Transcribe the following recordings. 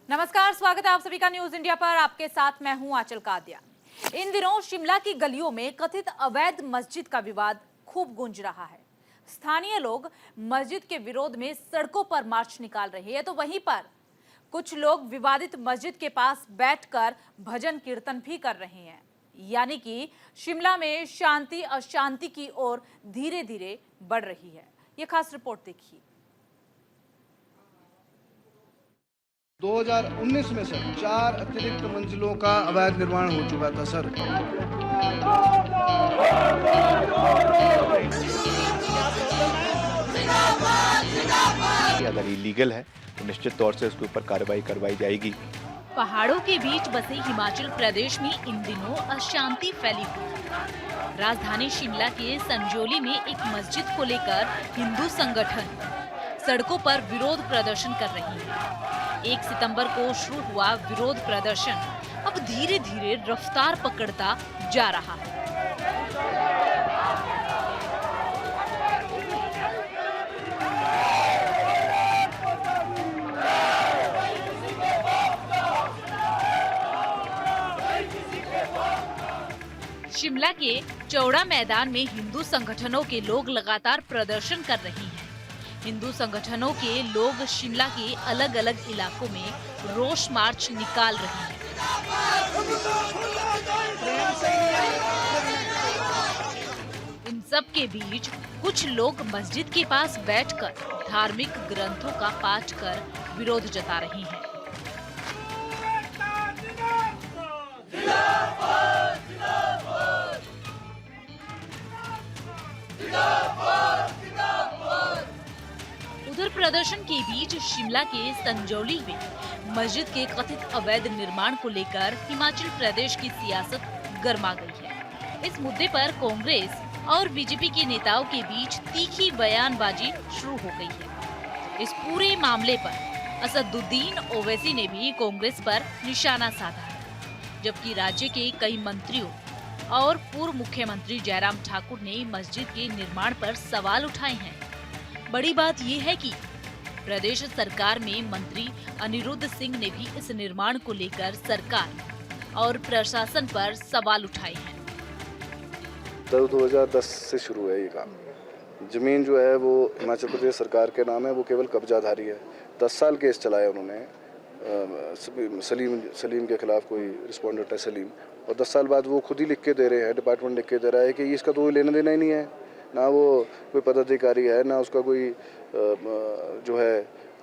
नमस्कार, स्वागत है आप सभी का न्यूज इंडिया पर। आपके साथ मैं हूं आंचल कादिया। इन दिनों शिमला की गलियों में कथित अवैध मस्जिद का विवाद खूब गूंज रहा है। स्थानीय लोग मस्जिद के विरोध में सड़कों पर मार्च निकाल रहे हैं, तो वहीं पर कुछ लोग विवादित मस्जिद के पास बैठकर भजन कीर्तन भी कर रहे हैं। यानी कि शिमला में शांति अशांति की ओर धीरे धीरे बढ़ रही है। ये खास रिपोर्ट देखिए। 2019 में सर 4 अतिरिक्त मंजिलों का अवैध निर्माण हो चुका था सर। अगर इलीगल है तो निश्चित तौर से उसके ऊपर कार्रवाई करवाई जाएगी। पहाड़ों के बीच बसे हिमाचल प्रदेश में इन दिनों अशांति फैली हुई है। राजधानी शिमला के संजौली में एक मस्जिद को लेकर हिंदू संगठन सड़कों पर विरोध प्रदर्शन कर रही है। 1 सितंबर को शुरू हुआ विरोध प्रदर्शन अब धीरे धीरे रफ्तार पकड़ता जा रहा है। शिमला के चौड़ा मैदान में हिंदू संगठनों के लोग लगातार प्रदर्शन कर रहे हैं। हिंदू संगठनों के लोग शिमला के अलग अलग इलाकों में रोष मार्च निकाल रहे हैं। इन सब के बीच कुछ लोग मस्जिद के पास बैठकर धार्मिक ग्रंथों का पाठ कर विरोध जता रहे हैं। उधर प्रदर्शन के बीच शिमला के संजौली में मस्जिद के कथित अवैध निर्माण को लेकर हिमाचल प्रदेश की सियासत गर्मा गई है। इस मुद्दे पर कांग्रेस और बीजेपी के नेताओं के बीच तीखी बयानबाजी शुरू हो गई है। इस पूरे मामले पर असदुद्दीन ओवैसी ने भी कांग्रेस पर निशाना साधा है, जबकि राज्य के कई मंत्रियों और पूर्व मुख्यमंत्री जयराम ठाकुर ने मस्जिद के निर्माण पर सवाल उठाए हैं। बड़ी बात यह है कि प्रदेश सरकार में मंत्री अनिरुद्ध सिंह ने भी इस निर्माण को लेकर सरकार और प्रशासन पर सवाल उठाए हैं। 2010 से शुरू है ये काम। जमीन जो है वो हिमाचल प्रदेश सरकार के नाम है, वो केवल कब्जाधारी है। 10 साल केस चलाया उन्होंने। सलीम के खिलाफ कोई रिस्पोंडेंट है सलीम, और 10 साल बाद वो खुद ही लिख के दे रहे हैं, डिपार्टमेंट लिख के दे रहा है कि इसका तो लेना देना ही नहीं है, ना वो कोई पदाधिकारी है, ना उसका कोई जो है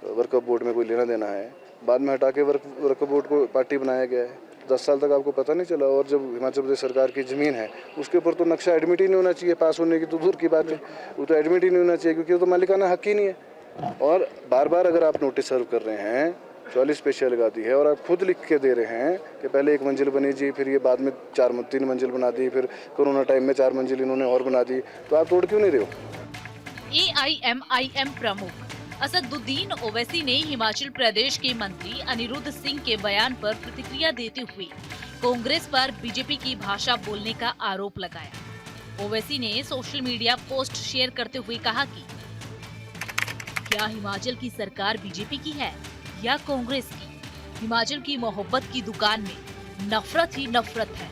वर्कअप बोर्ड में कोई लेना देना है। बाद में हटा के वर्कअप बोर्ड को पार्टी बनाया गया है। 10 साल तक आपको पता नहीं चला। और जब हिमाचल प्रदेश सरकार की ज़मीन है उसके ऊपर तो नक्शा एडमिट ही नहीं होना चाहिए। पास होने की तो दूर की बात है, वो तो एडमिट ही नहीं होना चाहिए, क्योंकि वो तो मालिकाना हक ही नहीं है। और बार बार अगर आप नोटिस सर्व कर रहे हैं, 44 पेशियाँ लगा दी है, और आप खुद लिख के दे रहे हैं कि पहले 1 मंजिल बनी जी, फिर ये बाद में 3 मंजिल बना दी, फिर कोरोना टाइम में 4 मंजिल इन्होंने और बना दी, तो आप तोड़ क्यों नहीं रहे हो? AIMIM प्रमुख असदुद्दीन ओवैसी ने हिमाचल प्रदेश के मंत्री अनिरुद्ध सिंह के बयान पर प्रतिक्रिया देते हुए कांग्रेस पर बीजेपी की भाषा बोलने का आरोप लगाया। ओवैसी ने सोशल मीडिया पोस्ट शेयर करते हुए कहा कि क्या हिमाचल की सरकार बीजेपी की है या कांग्रेस की? हिमाचल की मोहब्बत की दुकान में नफरत ही नफरत है।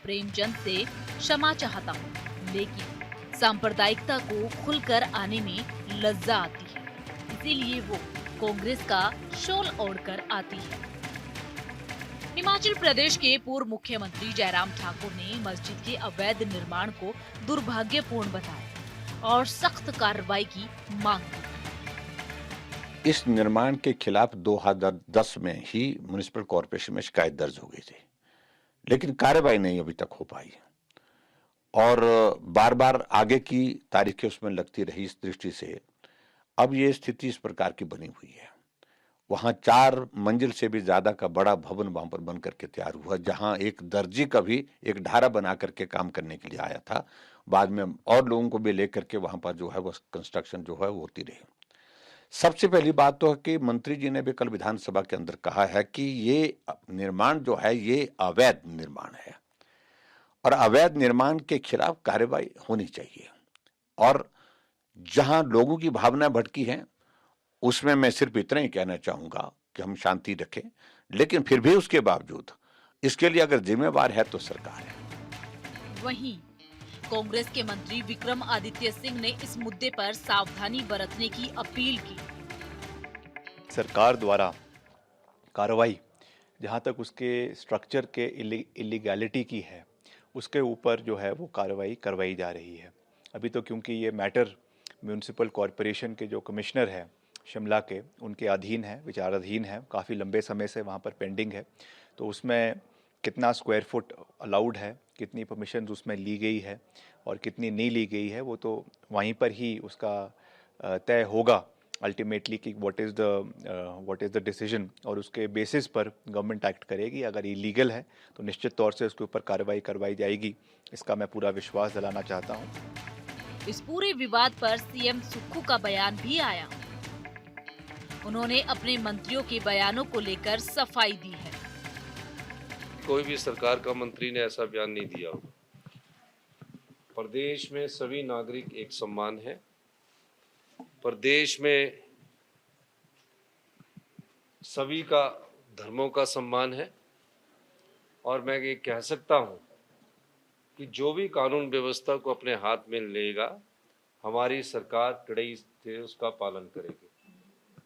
प्रेमचंद से क्षमा चाहता हूँ, लेकिन सांप्रदायिकता को खुलकर आने में लज्जा आती है, इसीलिए वो कांग्रेस का शॉल ओढ़कर आती है। हिमाचल प्रदेश के पूर्व मुख्यमंत्री जयराम ठाकुर ने मस्जिद के अवैध निर्माण को दुर्भाग्यपूर्ण बताया और सख्त कार्रवाई की मांग की। इस निर्माण के खिलाफ 2010 में ही म्युनिसिपल कॉर्पोरेशन में शिकायत दर्ज हो गई थी, लेकिन कार्रवाई नहीं अभी तक हो पाई और बार बार आगे की तारीखें उसमें लगती रही। इस दृष्टि से अब ये स्थिति इस प्रकार की बनी हुई है। वहां 4 मंजिल से भी ज्यादा का बड़ा भवन वहां पर बन करके तैयार हुआ, जहां एक दर्जी का भी एक ढारा बना करके काम करने के लिए आया था। बाद में और लोगों को भी लेकर के वहां पर जो है वो कंस्ट्रक्शन जो है वो होती रही। सबसे पहली बात तो है कि मंत्री जी ने भी कल विधानसभा के अंदर कहा है कि ये निर्माण जो है ये अवैध निर्माण है और अवैध निर्माण के खिलाफ कार्रवाई होनी चाहिए। और जहां लोगों की भावना भटकी है उसमें मैं सिर्फ इतना ही कहना चाहूंगा कि हम शांति रखें, लेकिन फिर भी उसके बावजूद इसके लिए अगर जिम्मेवार है तो सरकार है। वहीं कांग्रेस के मंत्री विक्रम आदित्य सिंह ने इस मुद्दे पर सावधानी बरतने की अपील की। सरकार द्वारा कार्रवाई जहां तक उसके स्ट्रक्चर के इलीगैलिटी की है, उसके ऊपर जो है वो कार्रवाई करवाई जा रही है। अभी तो क्योंकि ये मैटर म्यूनिसिपल कॉरपोरेशन के जो कमिश्नर है शिमला के, उनके अधीन है, विचाराधीन है, काफ़ी लंबे समय से वहाँ पर पेंडिंग है, तो उसमें कितना स्क्वायर फुट अलाउड है, कितनी परमिशन उसमें ली गई है और कितनी नहीं ली गई है, वो तो वहीं पर ही उसका तय होगा अल्टीमेटली कि व्हाट इज़ द डिसीजन, और उसके बेसिस पर गवर्नमेंट एक्ट करेगी। अगर इलीगल है तो निश्चित तौर से उसके ऊपर कार्रवाई करवाई जाएगी, इसका मैं पूरा विश्वास दिलाना चाहता हूँ। इस पूरे विवाद पर सीएम सुक्खू का बयान भी आया। उन्होंने अपने मंत्रियों के बयानों को लेकर सफाई दी है। कोई भी सरकार का मंत्री ने ऐसा बयान नहीं दिया होगा। प्रदेश में सभी नागरिक एक समान है। प्रदेश में सभी का धर्मों का सम्मान है, और मैं ये कह सकता हूँ कि जो भी कानून व्यवस्था को अपने हाथ में लेगा, हमारी सरकार कड़ाई से उसका पालन करेगी।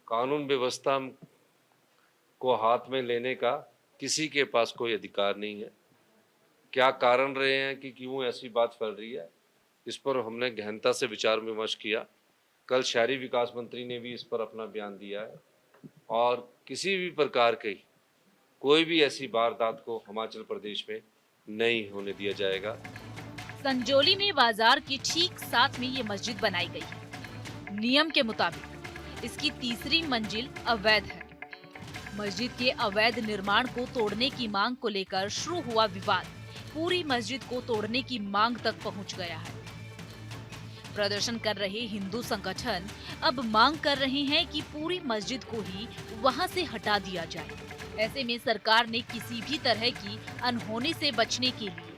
कानून व्यवस्था को हाथ में लेने का किसी के पास कोई अधिकार नहीं है। क्या कारण रहे हैं कि क्यों ऐसी बात फैल रही है, इस पर हमने गहनता से विचार विमर्श किया। कल शहरी विकास मंत्री ने भी इस पर अपना बयान दिया है, और किसी भी प्रकार की कोई भी ऐसी वारदात को हिमाचल प्रदेश में नहीं होने दिया जाएगा। संजौली में बाजार के ठीक साथ में ये मस्जिद बनाई गई है। नियम के मुताबिक इसकी तीसरी मंजिल अवैध है। मस्जिद के अवैध निर्माण को तोड़ने की मांग को लेकर शुरू हुआ विवाद पूरी मस्जिद को तोड़ने की मांग तक पहुंच गया है। प्रदर्शन कर रहे हिंदू संगठन अब मांग कर रहे हैं कि पूरी मस्जिद को ही वहां से हटा दिया जाए। ऐसे में सरकार ने किसी भी तरह की अनहोनी से बचने के लिए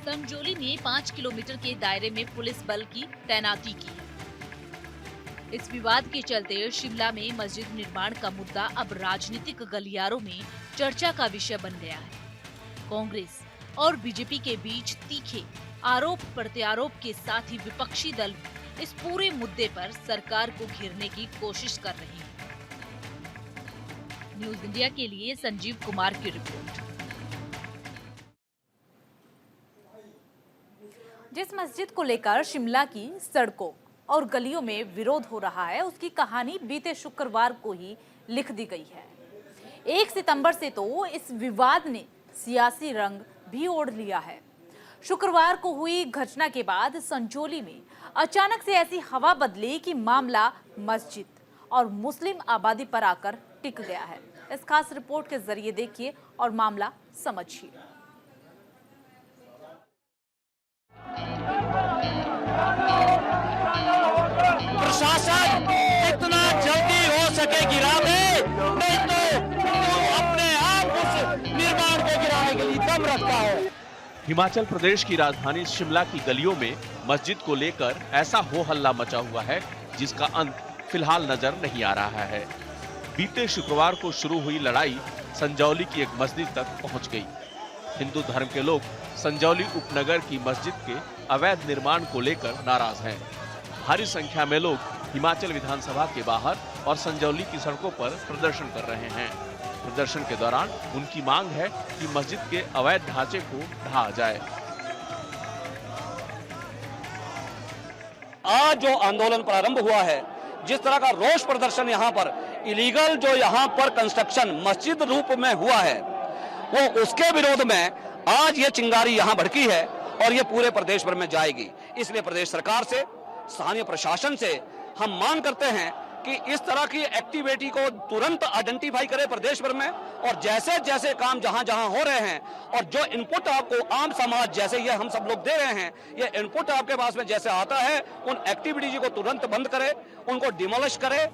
संजौली में 5 किलोमीटर के दायरे में पुलिस बल की तैनाती की है। इस विवाद के चलते शिमला में मस्जिद निर्माण का मुद्दा अब राजनीतिक गलियारों में चर्चा का विषय बन गया है। कांग्रेस और बीजेपी के बीच तीखे आरोप प्रत्यारोप के साथ ही विपक्षी दल इस पूरे मुद्दे पर सरकार को घेरने की कोशिश कर रहे हैं। न्यूज इंडिया के लिए संजीव कुमार की रिपोर्ट। जिस मस्जिद को लेकर शिमला की सड़कों और गलियों में विरोध हो रहा है, उसकी कहानी बीते शुक्रवार को ही लिख दी गई है। 1 सितंबर से तो इस विवाद ने सियासी रंग भी ओढ़ लिया है। शुक्रवार को हुई घटना के बाद संजौली में अचानक से ऐसी हवा बदली कि मामला मस्जिद और मुस्लिम आबादी पर आकर टिक गया है। इस खास रिपोर्ट के जरिए देखिए और मामला समझिए। प्रशासन इतना जल्दी हो सके गिरा दे, नहीं तो अपने आप उस निर्माण को गिराने के लिए दम रखता है। हिमाचल प्रदेश की राजधानी शिमला की गलियों में मस्जिद को लेकर ऐसा हो हल्ला मचा हुआ है जिसका अंत फिलहाल नजर नहीं आ रहा है। बीते शुक्रवार को शुरू हुई लड़ाई संजौली की एक मस्जिद तक पहुंच गई। हिंदू धर्म के लोग संजौली उपनगर की मस्जिद के अवैध निर्माण को लेकर नाराज हैं। भारी संख्या में लोग हिमाचल विधानसभा के बाहर और संजौली की सड़कों पर प्रदर्शन कर रहे हैं। प्रदर्शन के दौरान उनकी मांग है कि मस्जिद के अवैध ढांचे को ढहा जाए। आज जो आंदोलन प्रारंभ हुआ है, जिस तरह का रोष प्रदर्शन यहाँ पर इलीगल जो यहाँ पर कंस्ट्रक्शन मस्जिद रूप में हुआ है, वो उसके विरोध में आज ये चिंगारी यहाँ भड़की है और ये पूरे प्रदेश भर में जाएगी। इसलिए प्रदेश सरकार से, स्थानीय प्रशासन से हम मांग करते हैं कि इस तरह की एक्टिविटी को तुरंत आइडेंटिफाई करे प्रदेश भर में, और जैसे जैसे काम जहां जहां हो रहे हैं और जो इनपुट आपको आम समाज जैसे ये हम सब लोग दे रहे हैं, ये इनपुट आपके पास में जैसे आता है, उन एक्टिविटीज को तुरंत बंद करे, उनको डिमोलिश करे।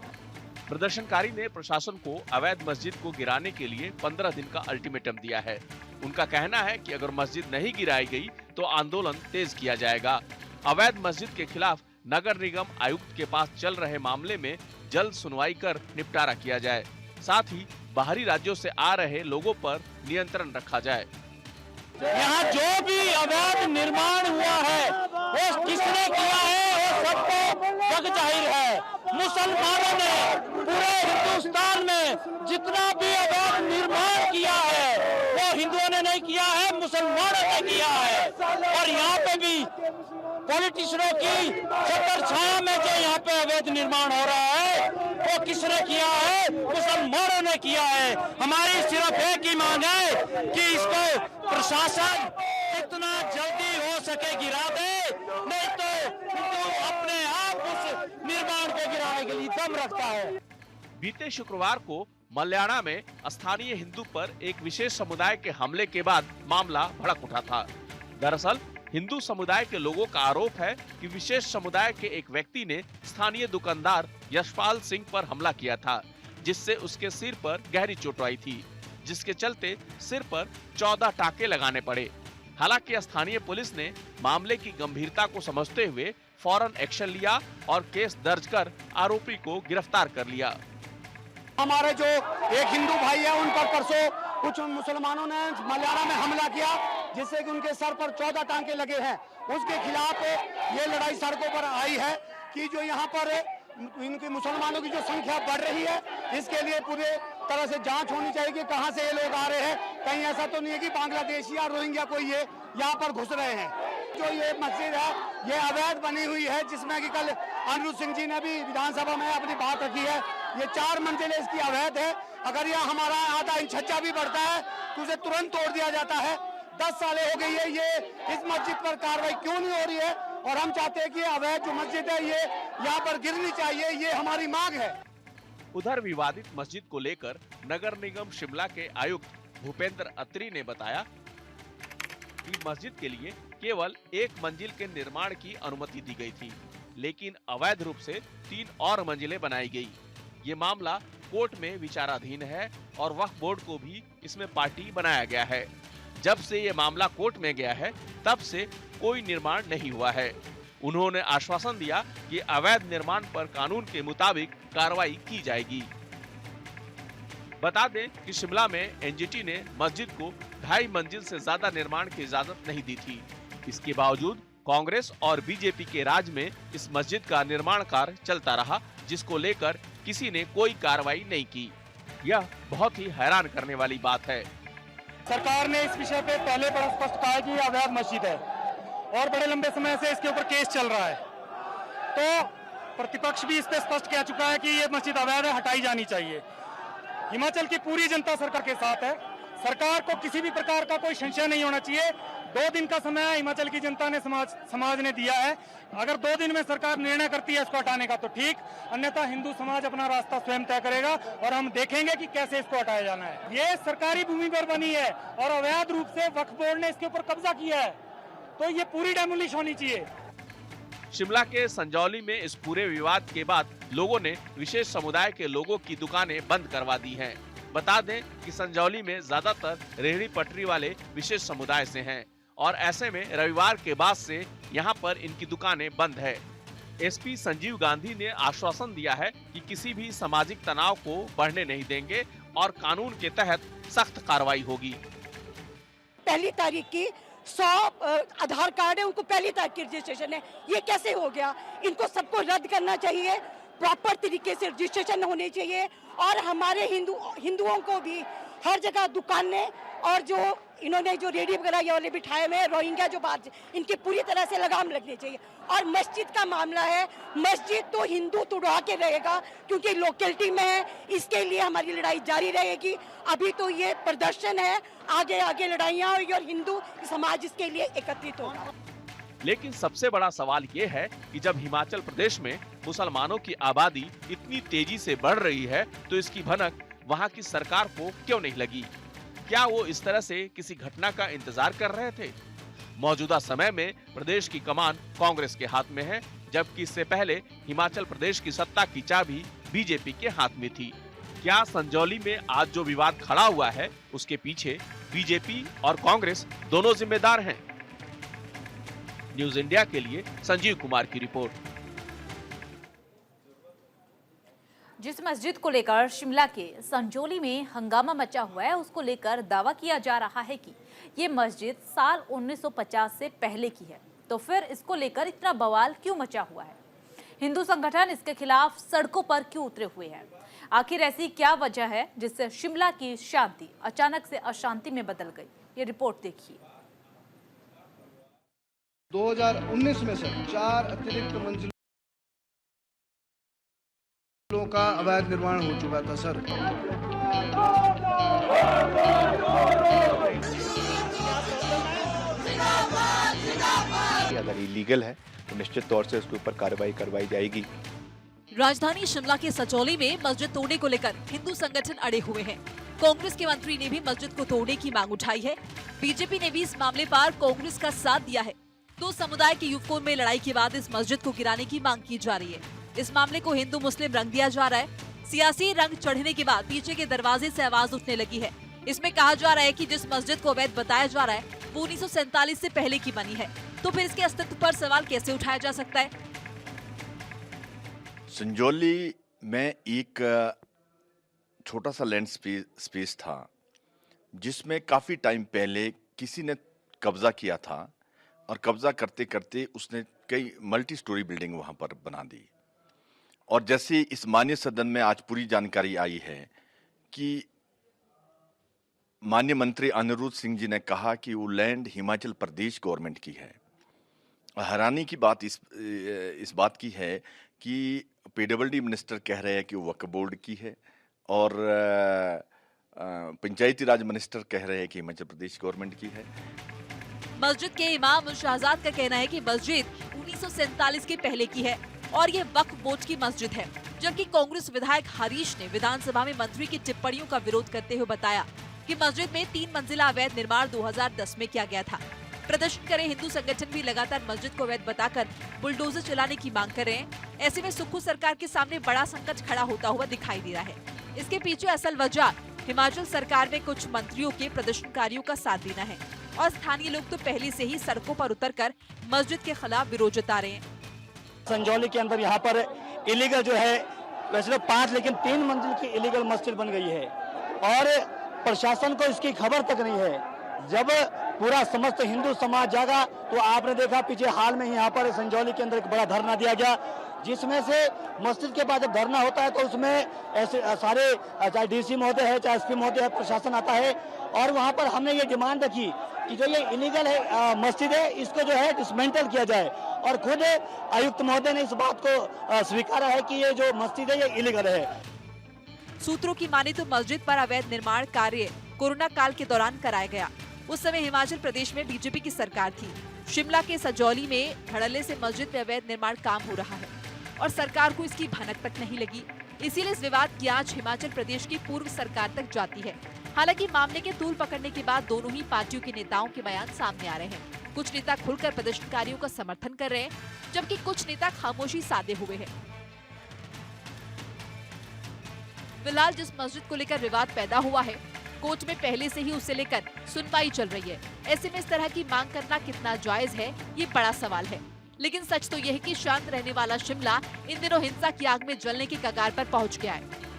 प्रदर्शनकारी ने प्रशासन को अवैध मस्जिद को गिराने के लिए 15 दिन का अल्टीमेटम दिया है। उनका कहना है कि अगर मस्जिद नहीं गिराई गई तो आंदोलन तेज किया जाएगा। अवैध मस्जिद के खिलाफ नगर निगम आयुक्त के पास चल रहे मामले में जल्द सुनवाई कर निपटारा किया जाए। साथ ही बाहरी राज्यों से आ रहे लोगों पर नियंत्रण रखा जाए। यहाँ जो भी अवैध निर्माण हुआ है वो किसने किया है वो सबको जग जाहिर है। मुसलमानों ने पूरे हिंदुस्तान में जितना भी अवैध निर्माण किया है वो हिंदुओं ने नहीं किया है, मुसलमानों ने किया है। और यहाँ पे भी पॉलिटिशियनों की छत्र छाया में जो यहाँ पे अवैध निर्माण हो रहा है वो किसने किया है, मुसलमानों ने किया है। हमारी सिर्फ एक ही मांग है कि इसको प्रशासन जितना जल्दी हो सके गिरा दे, नहीं तो अपने आप उस निर्माण को गिराने के लिए दम रखता है। बीते शुक्रवार को मल्याणा में स्थानीय हिंदू पर एक विशेष समुदाय के हमले के बाद मामला भड़क उठा था। दरअसल हिंदू समुदाय के लोगों का आरोप है कि विशेष समुदाय के एक व्यक्ति ने स्थानीय दुकानदार यशपाल सिंह पर हमला किया था, जिससे उसके सिर पर गहरी चोट आई थी, जिसके चलते सिर पर 14 टाके लगाने पड़े। हालांकि स्थानीय पुलिस ने मामले की गंभीरता को समझते हुए फौरन एक्शन लिया और केस दर्ज कर आरोपी को गिरफ्तार कर लिया। हमारे जो एक हिंदू भाई है उन पर परसों कुछ मुसलमानों ने मल्याणा में हमला किया, जिससे कि उनके सर पर 14 टांके लगे हैं। उसके खिलाफ ये लड़ाई सड़कों पर आई है कि जो यहाँ पर इनके मुसलमानों की जो संख्या बढ़ रही है, इसके लिए पूरे तरह से जांच होनी चाहिए कि कहां से ये लोग आ रहे हैं। कहीं ऐसा तो नहीं है कि बांग्लादेशी या रोहिंग्या कोई ये यहाँ पर घुस रहे हैं। जो ये मस्जिद है ये अवैध बनी हुई है, जिसमें कि कल अनिरुद्ध सिंह जी ने भी विधानसभा में अपनी बात रखी है। ये 4 मंजिलें इसकी अवैध है। अगर यह हमारा आधा इंच छज्जा भी बढ़ता है तो उसे तुरंत तोड़ दिया जाता है। 10 सालें हो गई है, ये इस मस्जिद पर कार्रवाई क्यों नहीं हो रही है? और हम चाहते हैं कि अवैध जो मस्जिद है ये यहाँ पर गिरनी चाहिए, ये हमारी मांग है। उधर विवादित मस्जिद को लेकर नगर निगम शिमला के आयुक्त भूपेंद्र अत्री ने बताया कि मस्जिद के लिए केवल 1 मंजिल के निर्माण की अनुमति दी गई थी, लेकिन अवैध रूप से 3 और मंजिलें बनाई गई। ये मामला कोर्ट में विचाराधीन है और वक्फ बोर्ड को भी इसमें पार्टी बनाया गया है। जब से ये मामला कोर्ट में गया है तब से कोई निर्माण नहीं हुआ है। उन्होंने आश्वासन दिया कि अवैध निर्माण पर कानून के मुताबिक कार्रवाई की जाएगी। बता दें कि शिमला में एनजीटी ने मस्जिद को 2.5 मंजिल से ज्यादा निर्माण की इजाजत नहीं दी थी। इसके बावजूद कांग्रेस और बीजेपी के राज में इस मस्जिद का निर्माण कार्य चलता रहा, जिसको लेकर किसी ने कोई कार्रवाई नहीं की। यह बहुत ही हैरान करने वाली बात है। सरकार ने इस विषय पे पहले बड़ा स्पष्ट कहा है कि ये अवैध मस्जिद है और बड़े लंबे समय से इसके ऊपर केस चल रहा है। तो प्रतिपक्ष भी इस पे स्पष्ट कह चुका है कि ये मस्जिद अवैध है, हटाई जानी चाहिए। हिमाचल की पूरी जनता सरकार के साथ है। सरकार को किसी भी प्रकार का कोई संशय नहीं होना चाहिए। 2 दिन का समय हिमाचल की जनता ने समाज ने दिया है। अगर 2 दिन में सरकार निर्णय करती है इसको हटाने का तो ठीक, अन्यथा हिंदू समाज अपना रास्ता स्वयं तय करेगा और हम देखेंगे कि कैसे इसको हटाया जाना है। ये सरकारी भूमि पर बनी है और अवैध रूप से वक्फ बोर्ड ने इसके ऊपर कब्जा किया है, तो ये पूरी डेमोलिश होनी चाहिए। शिमला के संजौली में इस पूरे विवाद के बाद लोगों ने विशेष समुदाय के लोगों की दुकानें बंद करवा दी हैं। बता दें कि संजौली में ज्यादातर रेहड़ी पटरी वाले विशेष समुदाय से हैं और ऐसे में रविवार के बाद से यहाँ पर इनकी दुकानें बंद है। एसपी संजीव गांधी ने आश्वासन दिया है कि किसी भी सामाजिक तनाव को बढ़ने नहीं देंगे और कानून के तहत सख्त कार्रवाई होगी। 1 तारीख की 100 आधार कार्ड है, उनको 1 तारीख की रजिस्ट्रेशन है। ये कैसे हो गया? इनको सबको रद्द करना चाहिए, प्रॉपर तरीके से रजिस्ट्रेशन होनी चाहिए और हमारे हिंदुओं को भी हर जगह दुकानें और जो इन्होंने जो रेडी वगैरह ये वाले बिठाए हुए रोहिंग्या जो बात, इनकी पूरी तरह से लगाम लगनी चाहिए। और मस्जिद का मामला है, मस्जिद तो हिंदू तुड़वा के रहेगा क्योंकि लोकेलिटी में है, इसके लिए हमारी लड़ाई जारी रहेगी। अभी तो ये प्रदर्शन है, आगे आगे लड़ाइयाँ होगी और हिंदू समाज इसके लिए एकत्रित होगा। लेकिन सबसे बड़ा सवाल ये है कि जब हिमाचल प्रदेश में मुसलमानों की आबादी इतनी तेजी से बढ़ रही है तो इसकी भनक वहाँ की सरकार को क्यों नहीं लगी? क्या वो इस तरह से किसी घटना का इंतजार कर रहे थे? मौजूदा समय में प्रदेश की कमान कांग्रेस के हाथ में है, जबकि इससे पहले हिमाचल प्रदेश की सत्ता की चाबी बीजेपी के हाथ में थी। क्या संजौली में आज जो विवाद खड़ा हुआ है उसके पीछे बीजेपी और कांग्रेस दोनों जिम्मेदार हैं? न्यूज इंडिया के लिए संजीव कुमार की रिपोर्ट। जिस मस्जिद को लेकर शिमला के संजौली में हंगामा मचा हुआ है, उसको लेकर दावा किया जा रहा है कि ये मस्जिद साल 1950 से पहले की है। तो फिर इसको लेकर इतना बवाल क्यों मचा हुआ है? हिंदू संगठन इसके खिलाफ सड़कों पर क्यों उतरे हुए हैं? आखिर ऐसी क्या वजह है जिससे शिमला की शांति अचानक से अशांति में बदल गई? ये रिपोर्ट देखिए। 2019 में सर 4 अतिरिक्त मंजिलों का अवैध निर्माण हो चुका था सर। अगर इलीगल है तो निश्चित तौर से उसके ऊपर कार्रवाई करवाई जाएगी। राजधानी शिमला के सचौली में मस्जिद तोड़ने को लेकर हिंदू संगठन अड़े हुए हैं। कांग्रेस के मंत्री ने भी मस्जिद को तोड़ने की मांग उठाई है। बीजेपी ने भी इस मामले पर कांग्रेस का साथ दिया है। दो समुदाय के युवकों में लड़ाई के बाद इस मस्जिद को गिराने की मांग की जा रही है। इस मामले को हिंदू मुस्लिम रंग दिया जा रहा है। सियासी रंग चढ़ने के बाद पीछे के दरवाजे से आवाज उठने लगी है। इसमें कहा जा रहा है कि जिस मस्जिद को अवैध बताया जा रहा है वो 1947 से पहले की बनी है, तो फिर इसके अस्तित्व पर सवाल कैसे उठाया जा सकता है? संजौली में एक छोटा सा लैंड स्पेस था जिसमें काफी टाइम पहले किसी ने कब्जा किया था और कब्जा करते करते उसने कई मल्टी स्टोरी बिल्डिंग वहां पर बना दी। और जैसे इस माननीय सदन में आज पूरी जानकारी आई है कि माननीय मंत्री अनिरुद्ध सिंह जी ने कहा कि वो लैंड हिमाचल प्रदेश गवर्नमेंट की है। हैरानी की बात इस बात की है कि पीडब्ल्यूडी मिनिस्टर कह रहे हैं कि वो वक्फ बोर्ड की है और पंचायती राज मिनिस्टर कह रहे हैं कि हिमाचल प्रदेश गवर्नमेंट की है। मस्जिद के इमाम शहजाद का कहना है कि मस्जिद 1947 के पहले की है और ये वक्फ बोर्ड की मस्जिद है, जबकि कांग्रेस विधायक हरीश ने विधानसभा में मंत्री की टिप्पणियों का विरोध करते हुए बताया कि मस्जिद में 3 मंजिला अवैध निर्माण 2010 में किया गया था। प्रदर्शन करे हिंदू संगठन भी लगातार मस्जिद को अवैध बताकर बुलडोजर चलाने की मांग कर रहे हैं। ऐसे में सुक्खू सरकार के सामने बड़ा संकट खड़ा होता हुआ दिखाई दे रहा है। इसके पीछे असल वजह हिमाचल सरकार में कुछ मंत्रियों के प्रदर्शनकारियों का साथ देना है और स्थानीय लोग तो पहले से ही सड़कों पर उतरकर मस्जिद के खिलाफ विरोध जता रहे हैं। संजौली के अंदर यहाँ पर इलीगल जो है, वैसे तो 5 लेकिन 3 मंजिल की इलीगल मस्जिद बन गई है और प्रशासन को इसकी खबर तक नहीं है। जब पूरा समस्त हिंदू समाज जागा तो आपने देखा पीछे हाल में ही यहाँ पर संजौली के अंदर एक बड़ा धरना दिया गया, जिसमें से मस्जिद के पास जब धरना होता है तो उसमें ऐसे सारे चाहे डीसी महोदय है चाहे एसपी महोदय है, प्रशासन आता है और वहाँ पर हमने ये डिमांड रखी कि जो ये इलीगल है मस्जिद है इसको जो है डिसमेंटल किया जाए और खुद आयुक्त महोदय ने इस बात को स्वीकारा है कि ये जो मस्जिद है ये इलीगल है। सूत्रों की माने तो मस्जिद पर अवैध निर्माण कार्य कोरोना काल के दौरान कराया गया। उस समय हिमाचल प्रदेश में बीजेपी की सरकार थी। शिमला के सजौली में धड़ल्ले से मस्जिद पे अवैध निर्माण काम हो रहा है और सरकार को इसकी भनक तक नहीं लगी। इसीलिए इस विवाद की आंच हिमाचल प्रदेश की पूर्व सरकार तक जाती है। हालांकि मामले के तूल पकड़ने के बाद दोनों ही पार्टियों के नेताओं के बयान सामने आ रहे हैं। कुछ नेता खुलकर प्रदर्शनकारियों का समर्थन कर रहे हैं, जबकि कुछ नेता खामोशी साधे हुए हैं। फिलहाल जिस मस्जिद को लेकर विवाद पैदा हुआ है, कोर्ट में पहले से ही उसे लेकर सुनवाई चल रही है। ऐसे में इस तरह की मांग करना कितना जायज है, ये बड़ा सवाल है। लेकिन सच तो यह है कि शांत रहने वाला शिमला इन दिनों हिंसा की आग में जलने की कगार पर पहुंच गया है।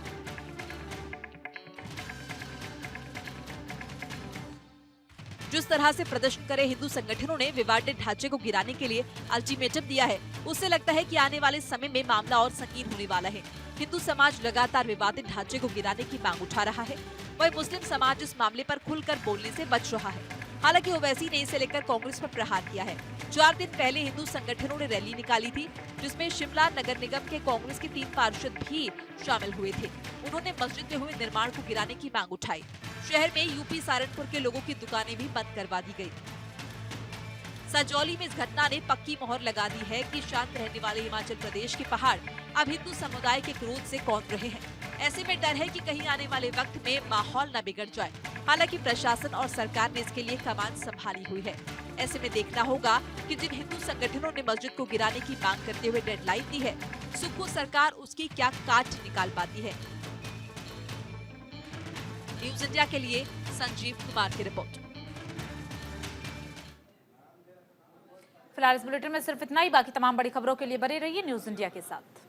जिस तरह से प्रदर्शन करे हिंदू संगठनों ने विवादित ढांचे को गिराने के लिए अल्टीमेटम दिया है, उससे लगता है कि आने वाले समय में मामला और संगीन होने वाला है। हिंदू समाज लगातार विवादित ढांचे को गिराने की मांग उठा रहा है, वही मुस्लिम समाज इस मामले पर खुलकर बोलने से बच रहा है। हालांकि ओवैसी ने इसे लेकर कांग्रेस पर प्रहार किया है। 4 दिन पहले हिंदू संगठनों ने रैली निकाली थी, जिसमें शिमला नगर निगम के कांग्रेस के 3 पार्षद भी शामिल हुए थे। उन्होंने मस्जिद में हुए निर्माण को गिराने की मांग उठाई। शहर में यूपी सहारनपुर के लोगों की दुकानें भी बंद करवा दी गई। सजौली में इस घटना ने पक्की मोहर लगा दी है कि शांत रहने वाले हिमाचल प्रदेश के पहाड़ अब हिंदू समुदाय के क्रोध से कौंध रहे हैं। ऐसे में डर है कि कहीं आने वाले वक्त में माहौल न बिगड़ जाए। हालांकि प्रशासन और सरकार ने इसके लिए कमान संभाली हुई है। ऐसे में देखना होगा कि जिन हिंदू संगठनों ने मस्जिद को गिराने की मांग करते हुए डेडलाइन दी है, सुक्खू सरकार उसकी क्या काट निकाल पाती है। न्यूज इंडिया के लिए संजीव कुमार की रिपोर्ट। फिलहाल इस बुलेटिन में सिर्फ इतना ही। बाकी तमाम बड़ी खबरों के लिए बने रहिए न्यूज इंडिया के साथ।